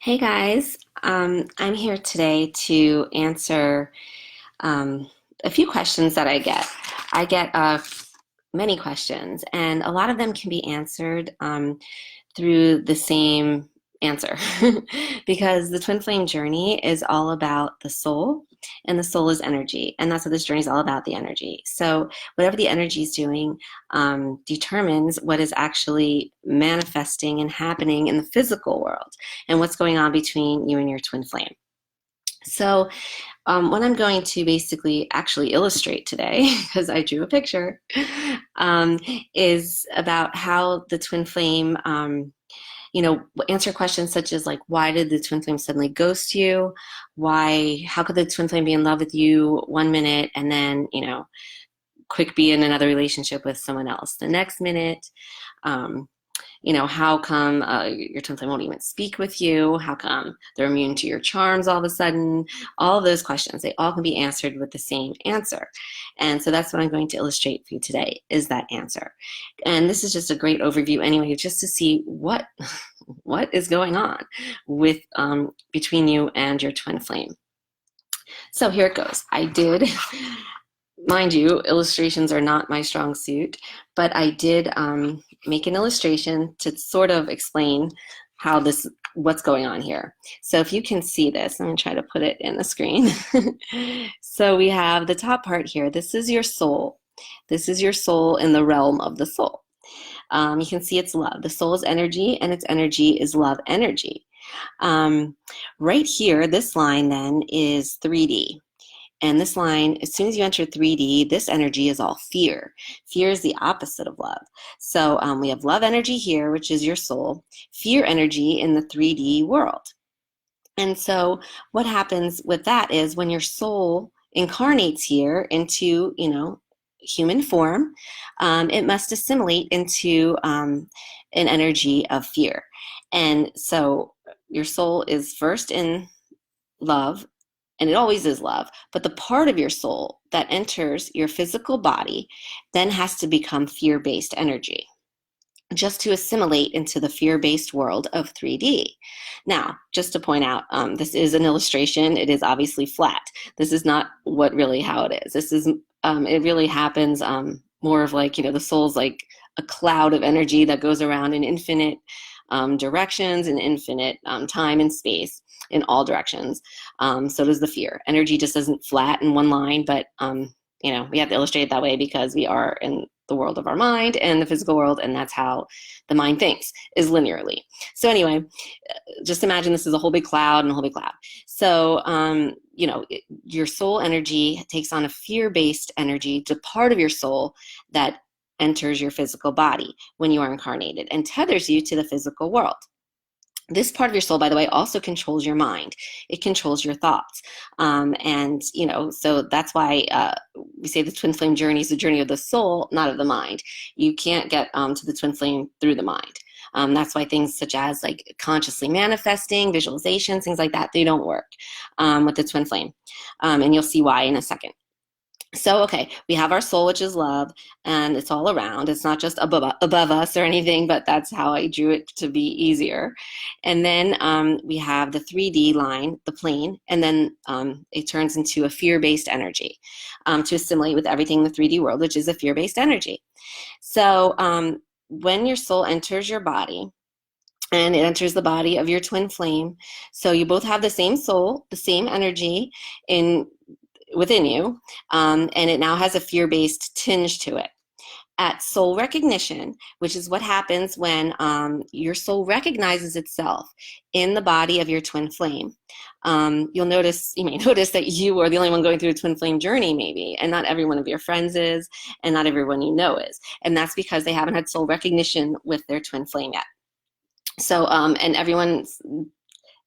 Hey guys, I'm here today to answer a few questions that I get. I get many questions, and a lot of them can be answered through the same answer because the twin flame journey is all about the soul, and the soul is energy, and that's what this journey is all about, the energy. So whatever the energy is doing determines what is actually manifesting and happening in the physical world and what's going on between you and your twin flame. So what I'm going to basically actually illustrate today, because I drew a picture, um, is about how the twin flame, answer questions such as like, why did the twin flame suddenly ghost you? How could the twin flame be in love with you 1 minute and then, quick be in another relationship with someone else the next minute? Um, how come your twin flame won't even speak with you? How come they're immune to your charms all of a sudden? All of those questions, they all can be answered with the same answer. And so that's what I'm going to illustrate for you today, is that answer. And this is just a great overview anyway, just to see what is going on with between you and your twin flame. So here it goes. I did, mind you, illustrations are not my strong suit, but I did make an illustration to sort of explain what's going on here. So if you can see this, I'm going to try to put it in the screen. So we have the top part here. This is your soul. This is your soul in the realm of the soul. You can see it's love. The soul is energy, and its energy is love energy. Right here, this line then is 3D. And this line, as soon as you enter 3D, this energy is all fear. Fear is the opposite of love. So we have love energy here, which is your soul, fear energy in the 3D world. And so what happens with that is when your soul incarnates here into, human form, it must assimilate into an energy of fear. And so your soul is first in love, and it always is love, but the part of your soul that enters your physical body then has to become fear-based energy, just to assimilate into the fear-based world of 3D. Now, just to point out, this is an illustration. It is obviously flat. This is not how it is. This is, it really happens more of like, the soul's like a cloud of energy that goes around in infinite directions and infinite time and space in all directions. So does the fear. Energy just isn't flat in one line, but we have to illustrate it that way because we are in the world of our mind and the physical world, and that's how the mind thinks, is linearly. So anyway, just imagine this is a whole big cloud and a whole big cloud. So your soul energy takes on a fear-based energy to part of your soul that enters your physical body when you are incarnated and tethers you to the physical world. This part of your soul, by the way, also controls your mind. It controls your thoughts. So that's why we say the twin flame journey is the journey of the soul, not of the mind. You can't get to the twin flame through the mind. That's why things such as like consciously manifesting, visualizations, things like that, they don't work with the twin flame. And you'll see why in a second. So, okay, we have our soul, which is love, and it's all around. It's not just above us or anything, but that's how I drew it to be easier. And then we have the 3D line, the plane, and then it turns into a fear-based energy to assimilate with everything in the 3D world, which is a fear-based energy. So when your soul enters your body, and it enters the body of your twin flame, so you both have the same soul, the same energy within you, and it now has a fear-based tinge to it. At soul recognition, which is what happens when your soul recognizes itself in the body of your twin flame, you may notice that you are the only one going through a twin flame journey maybe, and not every one of your friends is, and not everyone you know is. And that's because they haven't had soul recognition with their twin flame yet. So, and everyone's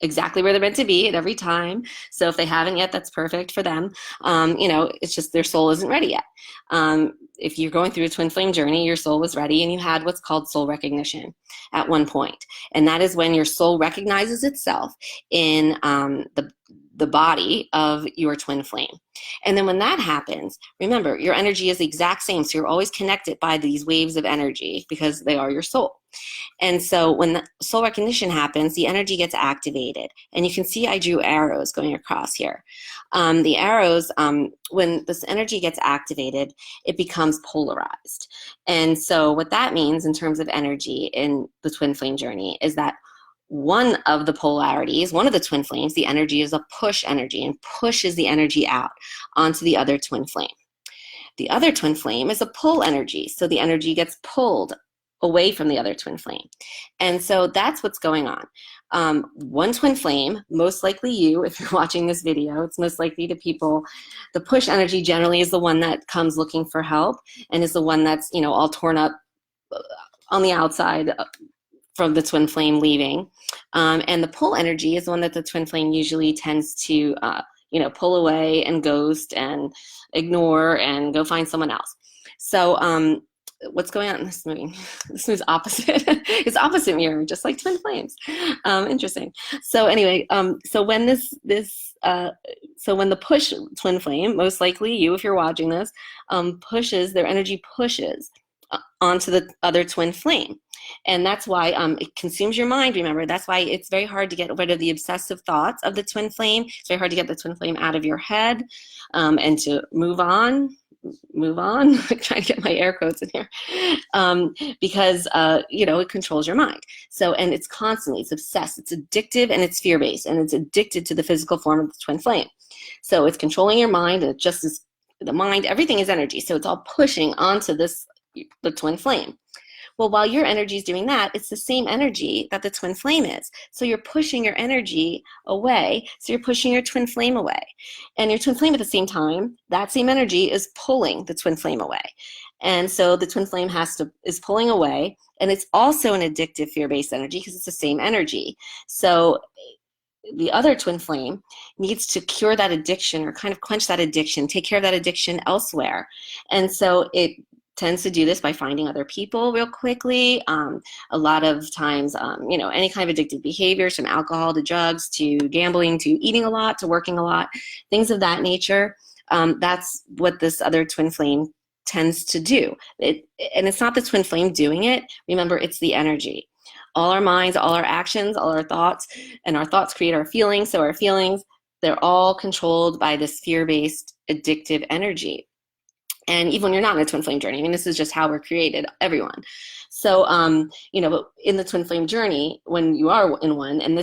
exactly where they're meant to be at every time. So if they haven't yet, that's perfect for them. It's just their soul isn't ready yet. If you're going through a twin flame journey, your soul was ready and you had what's called soul recognition at one point. And that is when your soul recognizes itself in the body of your twin flame. And then when that happens, remember, your energy is the exact same. So you're always connected by these waves of energy because they are your soul. And so when the soul recognition happens, the energy gets activated. And you can see I drew arrows going across here. The arrows, when this energy gets activated, it becomes polarized. And so what that means in terms of energy in the twin flame journey is that one of the polarities, one of the twin flames, the energy is a push energy and pushes the energy out onto the other twin flame. The other twin flame is a pull energy, so the energy gets pulled away from the other twin flame. And so that's what's going on. One twin flame, most likely you, if you're watching this video, it's most likely to people, the push energy generally is the one that comes looking for help and is the one that's, you know, all torn up on the outside from the twin flame leaving. And the pull energy is the one that the twin flame usually tends to, you know, pull away and ghost and ignore and go find someone else. So what's going on in this movie? This movie's opposite. It's opposite mirror, just like twin flames. Interesting. So anyway, so when so when the push twin flame, most likely you, if you're watching this, pushes, their energy pushes onto the other twin flame. And that's why it consumes your mind, remember. That's why it's very hard to get rid of the obsessive thoughts of the twin flame. It's very hard to get the twin flame out of your head and to move on. I'm trying to get my air quotes in here, because you know, it controls your mind. So, and it's constantly, it's obsessed, it's addictive, and it's fear-based, and it's addicted to the physical form of the twin flame. So it's controlling your mind, and it just is the mind, everything is energy. So it's all pushing onto the twin flame. Well, while your energy is doing that, it's the same energy that the twin flame is. So you're pushing your energy away. So you're pushing your twin flame away. And your twin flame at the same time, that same energy is pulling the twin flame away. And so the twin flame is pulling away. And it's also an addictive fear-based energy because it's the same energy. So the other twin flame needs to cure that addiction or kind of quench that addiction, take care of that addiction elsewhere. And so it tends to do this by finding other people real quickly. A lot of times, you know, any kind of addictive behaviors, from alcohol to drugs to gambling to eating a lot to working a lot, things of that nature. That's what this other twin flame tends to do. And it's not the twin flame doing it. Remember, it's the energy. All our minds, all our actions, all our thoughts, and our thoughts create our feelings. So our feelings, they're all controlled by this fear-based addictive energy. And even when you're not in a twin flame journey, I mean, this is just how we're created, everyone. So, you know, in the twin flame journey, when you are in one, and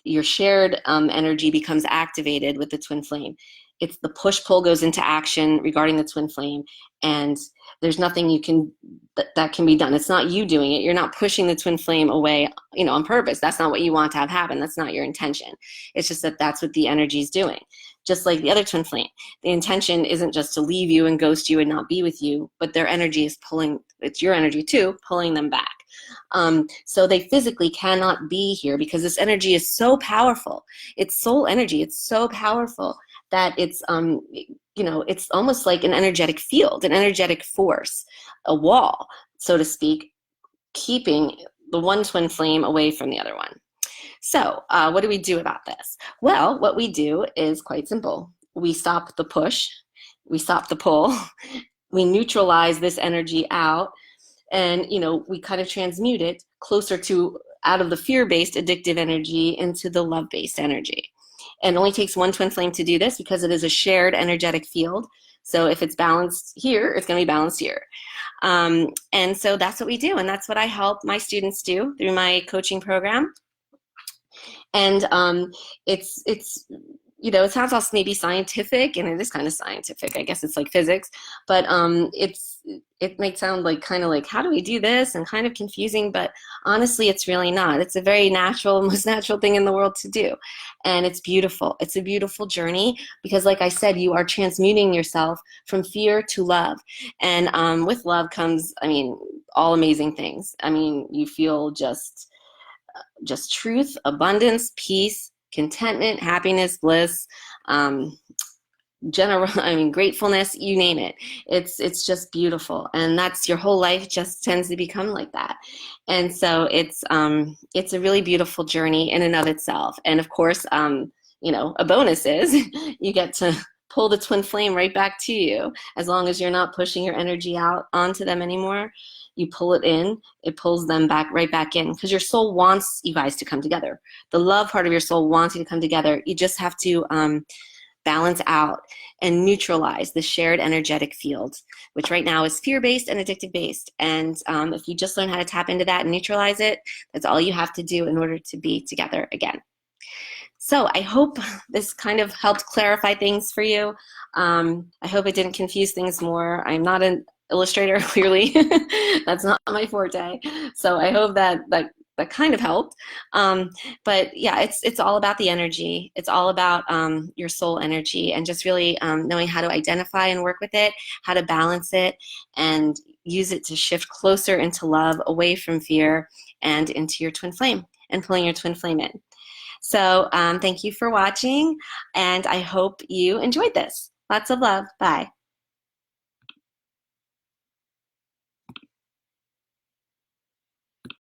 your shared energy becomes activated with the twin flame, it's the push-pull goes into action regarding the twin flame, and there's nothing that can be done. It's not you doing it. You're not pushing the twin flame away, you know, on purpose. That's not what you want to have happen. That's not your intention. It's just that that's what the energy is doing. Just like the other twin flame, the intention isn't just to leave you and ghost you and not be with you, but their energy is it's your energy too, pulling them back. So they physically cannot be here because this energy is so powerful. It's soul energy. It's so powerful that it's, you know, it's almost like an energetic field, an energetic force, a wall, so to speak, keeping the one twin flame away from the other one. So what do we do about this? Well, what we do is quite simple. We stop the push, we stop the pull, we neutralize this energy out, and, you know, we kind of transmute it closer to out of the fear-based addictive energy into the love-based energy. And it only takes one twin flame to do this because it is a shared energetic field. So if it's balanced here, it's going to be balanced here. And so that's what we do. And that's what I help my students do through my coaching program. And it's you know, it sounds also maybe scientific, and it is kind of scientific. I guess it's like physics, but it might sound like kind of like, how do we do this, and kind of confusing, but honestly, it's really not. It's a very natural, most natural thing in the world to do, and it's beautiful. It's a beautiful journey because, like I said, you are transmuting yourself from fear to love, and with love comes, I mean, all amazing things. I mean, you feel just truth, abundance, peace, contentment, happiness, bliss, gratefulness, you name it. It's just beautiful. And that's your whole life just tends to become like that. And so it's a really beautiful journey in and of itself. And of course, a bonus is you get to pull the twin flame right back to you. As long as you're not pushing your energy out onto them anymore, you pull it in, it pulls them back right back in, because your soul wants you guys to come together. The love part of your soul wants you to come together. You just have to balance out and neutralize the shared energetic field, which right now is fear-based and addictive-based. And if you just learn how to tap into that and neutralize it, that's all you have to do in order to be together again. So I hope this kind of helped clarify things for you. I hope it didn't confuse things more. I'm not an illustrator, clearly. That's not my forte. So I hope that kind of helped. But yeah, it's all about the energy. It's all about your soul energy, and just really knowing how to identify and work with it, how to balance it, and use it to shift closer into love, away from fear, and into your twin flame, and pulling your twin flame in. So thank you for watching, and I hope you enjoyed this. Lots of love. Bye.